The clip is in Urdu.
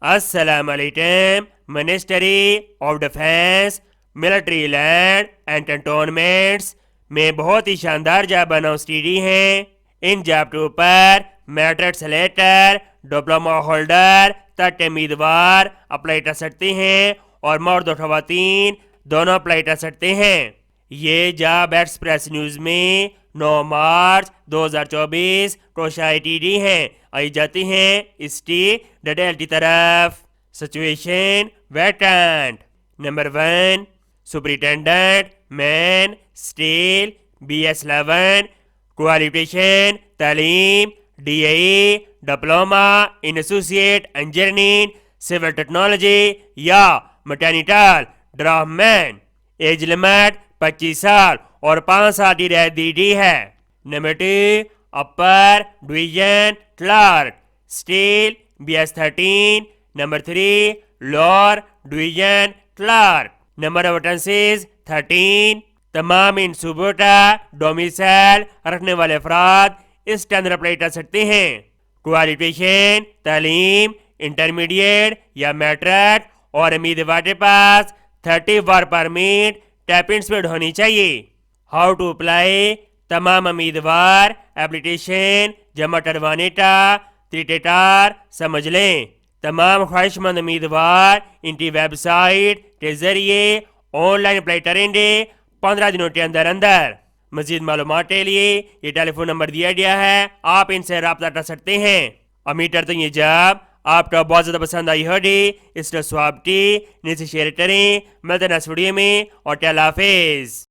السلام علیکم ministry of defence military land and cantonments میں بہت ہی شاندار جاب اناؤنس کی گئی ہیں۔ ان جاب کے اوپر میٹرک سے لے کر ڈپلوما ہولڈر تک کے امیدوار اپلائی کر سکتے ہیں اور مرد و خواتین دونوں اپلائی کر سکتے ہیں۔ یہ جاب ایکسپریس نیوز میں 9 مارچ 2024 کو شائع کی گئی ہیں۔ آئی جاتی ہیں اس کی ڈیٹیل کی طرف۔ سچویشن ویکینٹ نمبر 1 سپرنٹینڈنٹ مین اسٹیل BS11 کوالیفیکیشن تعلیم DAE diploma in associate engineering civil technology یا میکینیکل ڈرافٹ ایج لمٹ 25 سال اور 5 سال کی رعایت دی گئی ہے۔ نمبر 2 اپر ڈویژن کلرک اسٹیل BS13 number 3 lower division clerk number of vacancies 13۔ تمام ان صوبوں کا ڈومیسائل رکھنے والے افراد اس کے اندر اپلائی کر سکتے ہیں۔ کوالیفیکیشن تعلیم انٹرمیڈیٹ یا میٹرک اور امیدوار کے پاس 30 ورک پرمٹ ٹیپ سپیڈ ہونی چاہیے۔ ہاؤ ٹو اپلائی تمام امیدوار اپلیکیشن جمع کروانے کا طریقہ کار سمجھ لیں۔ تمام خواہش مند امیدوار ان کی ویب سائٹ کے ذریعے آن لائن اپلائی کریں گے 15 دنوں کے اندر اندر۔ مزید معلومات کے لیے یہ ٹیلی فون نمبر دیا گیا ہے، آپ ان سے رابطہ کر سکتے ہیں۔ امید کرتے ہیں یہ جاب آپ کو بہت زیادہ پسند آئی ہوگی۔ اس کو سواب کی نیچے شیئر کریں۔ ملتے ہیں نیکسٹ ویڈیو میں اور اللہ حافظ۔